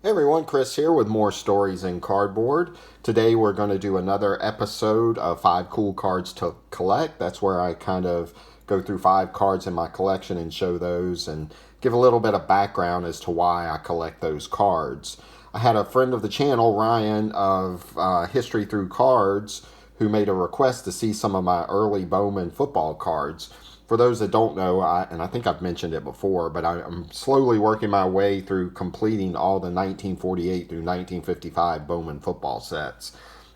Hey everyone, Chris here with more stories in cardboard. Today we're going to do another episode of 5 cool cards to collect. That's where I kind of go through 5 cards in my collection and show those and give a little bit of background as to why I collect those cards. I had a friend of the channel, Ryan of History Through Cards, who made a request to see some of my early Bowman football cards. For those that don't know, and I think I've mentioned it before, but I'm slowly working my way through completing all the 1948 through 1955 Bowman football sets,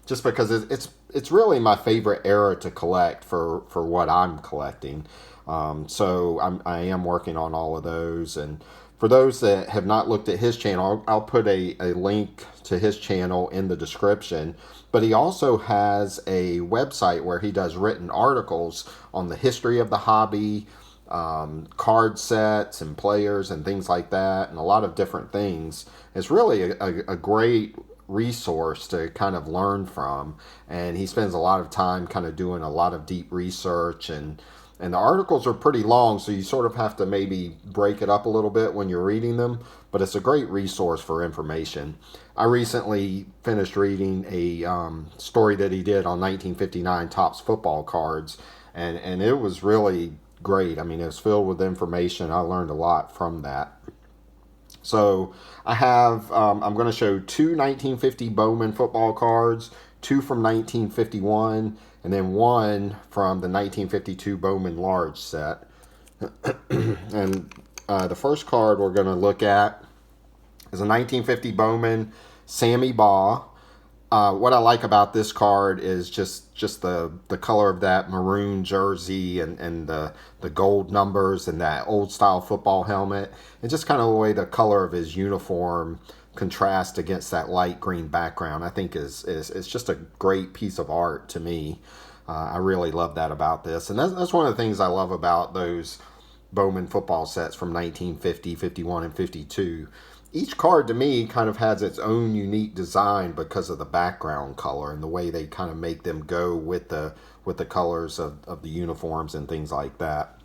just because it's really my favorite era to collect for what I'm collecting. I am working on all of those, and for those that have not looked at his channel, I'll put a link to his channel in the description. But he also has a website where he does written articles on the history of the hobby, card sets and players and things like that, and a lot of different things. It's really a great resource to kind of learn from, and he spends a lot of time kind of doing a lot of deep research, and the articles are pretty long, so you sort of have to maybe break it up a little bit when you're reading them, but it's a great resource for information. I recently finished reading a story that he did on 1959 Topps football cards, and it was really great. I mean, it was filled with information. I learned a lot from that. So I'm going to show 2 1950 Bowman football cards, 2 from 1951, and then 1 from the 1952 Bowman large set. And the first card we're going to look at is a 1950 Bowman Sammy Baugh. What I like about this card is just the color of that maroon jersey and the gold numbers and that old style football helmet, and just kind of the way the color of his uniform contrast against that light green background. I think is just a great piece of art to me. I really love that about this, and that's one of the things I love about those Bowman football sets from 1950, 51, and 52. Each card to me kind of has its own unique design because of the background color and the way they kind of make them go with the colors of the uniforms and things like that.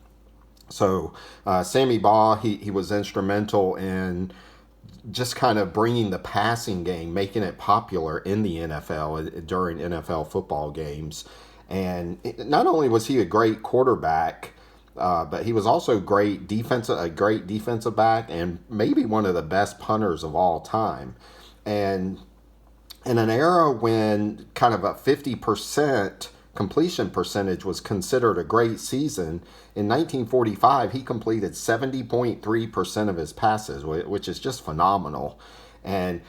So Sammy Baugh, he was instrumental in just kind of bringing the passing game, making it popular in the NFL during NFL football games. And not only was he a great quarterback, but he was also a great defensive back, and maybe one of the best punters of all time. And in an era when kind of a 50% completion percentage was considered a great season, in 1945 he completed 70.3% of his passes, which is just phenomenal. And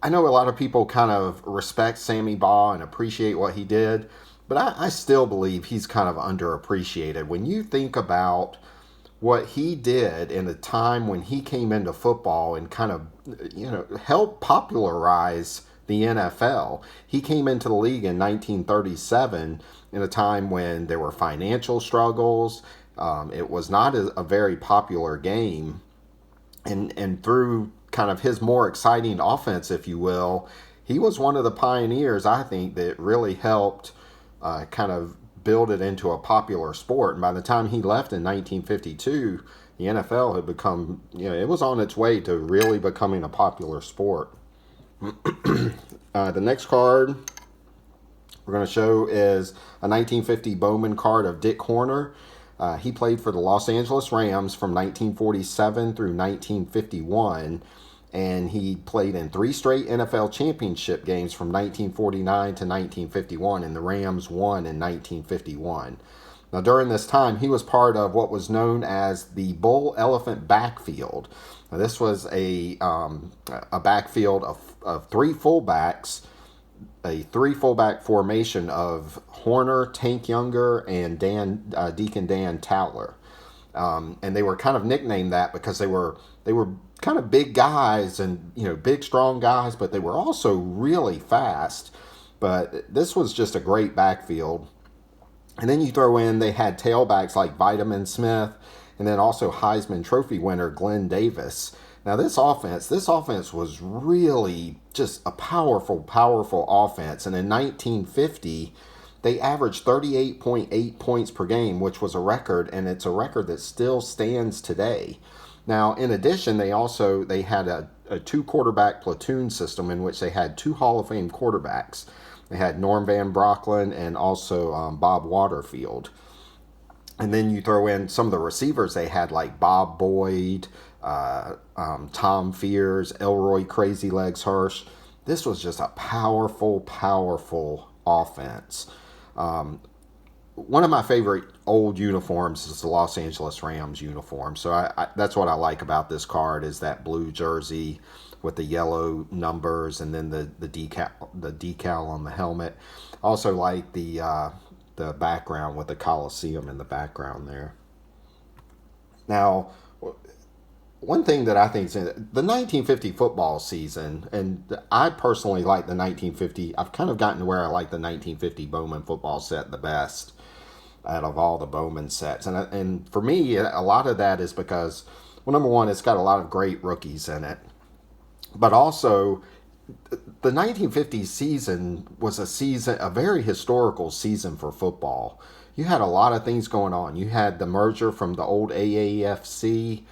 I know a lot of people kind of respect Sammy Baugh and appreciate what he did, but I still believe he's kind of underappreciated. When you think about what he did in a time when he came into football and kind of, helped popularize the NFL. He came into the league in 1937 in a time when there were financial struggles. It was not a very popular game. And through kind of his more exciting offense, if you will, he was one of the pioneers, I think, that really helped kind of build it into a popular sport. And by the time he left in 1952, the NFL had become, it was on its way to really becoming a popular sport. The next card we're going to show is a 1950 Bowman card of Dick Horner. He played for the Los Angeles Rams from 1947 through 1951. And he played in 3 straight NFL championship games from 1949 to 1951, and the Rams won in 1951. Now, during this time, he was part of what was known as the Bull Elephant backfield. Now, this was a backfield of 3 fullbacks, a 3 fullback formation of Horner, Tank Younger, and Deacon Dan Towler. And they were kind of nicknamed that because they were kind of big guys and big strong guys, but they were also really fast. But this was just a great backfield. And then you throw in, they had tailbacks like Vitamin Smith, and then also Heisman Trophy winner Glenn Davis. Now this offense was really just a powerful offense. And in 1950, they averaged 38.8 points per game, which was a record, and it's a record that still stands today. Now, in addition, they had a two quarterback platoon system in which they had two Hall of Fame quarterbacks. They had Norm Van Brocklin and also Bob Waterfield. And then you throw in some of the receivers they had, like Bob Boyd, Tom Fears, Elroy Crazy Legs Hirsch. This was just a powerful, powerful offense. One of my favorite old uniforms is the Los Angeles Rams uniform. So that's what I like about this card, is that blue jersey with the yellow numbers and then the decal on the helmet. Also like the background with the Coliseum in the background there. Now, one thing that I think is the 1950 football season, and I personally like the 1950. I've kind of gotten to where I like the 1950 Bowman football set the best out of all the Bowman sets. And for me, a lot of that is because, well, number one, it's got a lot of great rookies in it. But also, the 1950 season was a very historical season for football. You had a lot of things going on. You had the merger from the old AAFC.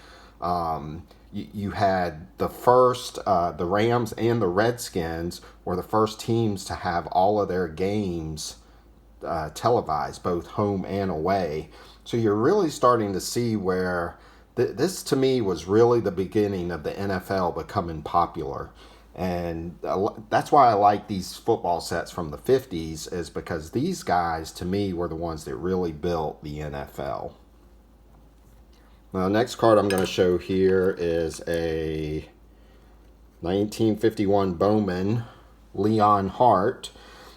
You had the Rams and the Redskins were the first teams to have all of their games televised, both home and away. So you're really starting to see where this, to me, was really the beginning of the NFL becoming popular. And that's why I like these football sets from the 50s, is because these guys, to me, were the ones that really built the NFL. Now, the next card I'm going to show here is a 1951 Bowman Leon Hart.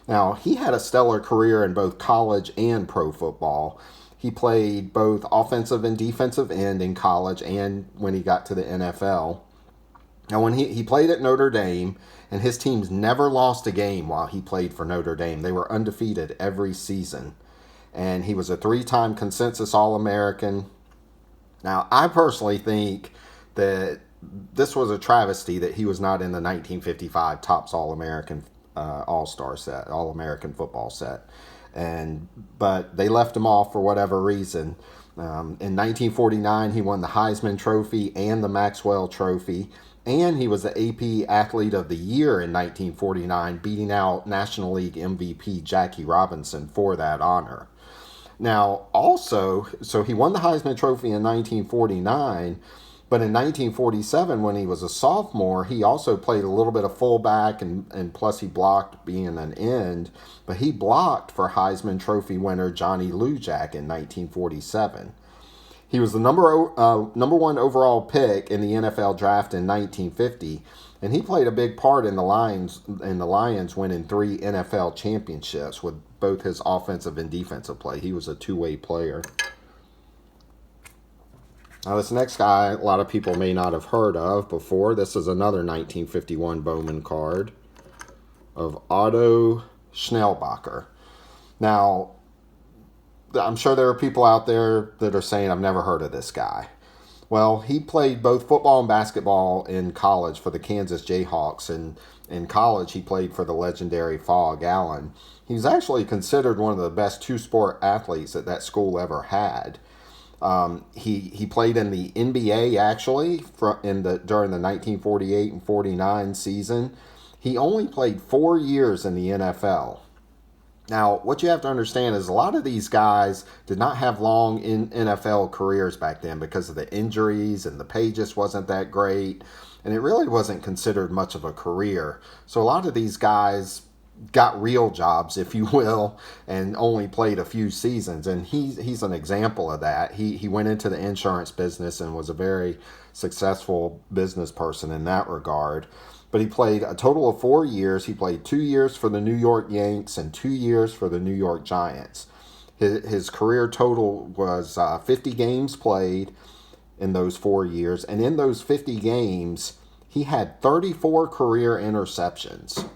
Now, he had a stellar career in both college and pro football. He played both offensive and defensive end in college and when he got to the NFL. Now, when he played at Notre Dame, and his teams never lost a game while he played for Notre Dame. They were undefeated every season. And he was a 3-time consensus All-American. Now, I personally think that this was a travesty that he was not in the 1955 Topps All-American All-Star set, All-American football set. But they left him off for whatever reason. In 1949, he won the Heisman Trophy and the Maxwell Trophy. And he was the AP Athlete of the Year in 1949, beating out National League MVP Jackie Robinson for that honor. Now, also, so he won the Heisman Trophy in 1949, but in 1947, when he was a sophomore, he also played a little bit of fullback, and plus he blocked being an end, but he blocked for Heisman Trophy winner Johnny Lujack in 1947. He was the number one overall pick in the NFL draft in 1950, and he played a big part in the Lions winning 3 NFL championships with both his offensive and defensive play. He was a two-way player. Now, this next guy, a lot of people may not have heard of before. This is another 1951 Bowman card of Otto Schnellbacher. Now, I'm sure there are people out there that are saying, I've never heard of this guy. Well, he played both football and basketball in college for the Kansas Jayhawks, and in college he played for the legendary Fog Allen. He was actually considered one of the best two-sport athletes that school ever had. He played in the NBA actually during the 1948 and 49 season. He only played 4 years in the NFL. Now, what you have to understand is a lot of these guys did not have long NFL careers back then because of the injuries, and the pay just wasn't that great, and it really wasn't considered much of a career. So a lot of these guys got real jobs, if you will, and only played a few seasons, and he's an example of that. He went into the insurance business and was a very successful business person in that regard. But he played a total of 4 years. He played 2 years for the New York Yanks and 2 years for the New York Giants. His career total was 50 games played in those 4 years. And in those 50 games, he had 34 career interceptions.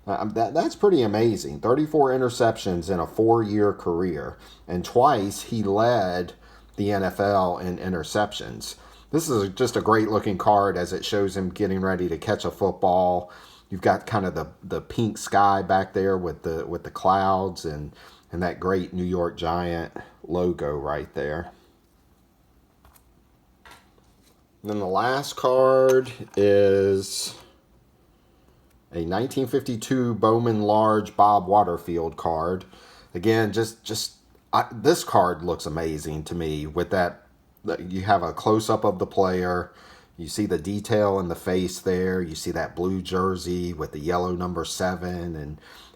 That's pretty amazing. 34 interceptions in a 4-year career. And twice he led the NFL in interceptions. This is just a great looking card as it shows him getting ready to catch a football. You've got kind of the pink sky back there with the clouds and that great New York Giant logo right there. And then the last card is a 1952 Bowman Large Bob Waterfield card. Again, this card looks amazing to me. With that, you have a close-up of the player. You see the detail in the face there. You see that blue jersey with the yellow number 7,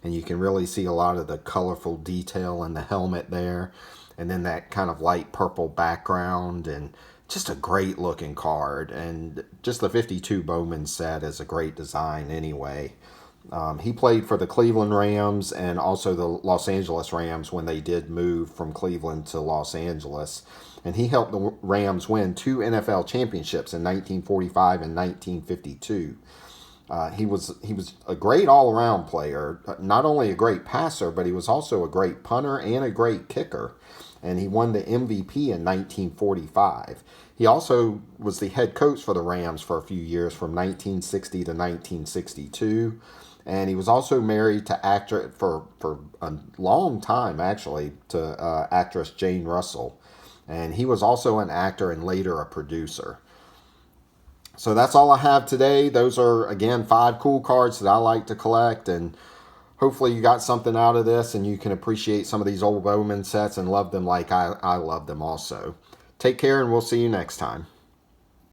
and you can really see a lot of the colorful detail in the helmet there. And then that kind of light purple background, and just a great looking card. And just the 52 Bowman set is a great design anyway. He played for the Cleveland Rams and also the Los Angeles Rams when they did move from Cleveland to Los Angeles. And he helped the Rams win 2 NFL championships in 1945 and 1952. He was a great all-around player, not only a great passer, but he was also a great punter and a great kicker. And he won the MVP in 1945. He also was the head coach for the Rams for a few years from 1960 to 1962. And he was also married to actor for a long time, actually, to actress Jane Russell. And he was also an actor and later a producer. So that's all I have today. Those are, again, 5 cool cards that I like to collect. And hopefully you got something out of this and you can appreciate some of these old Bowman sets and love them like I love them also. Take care, and we'll see you next time.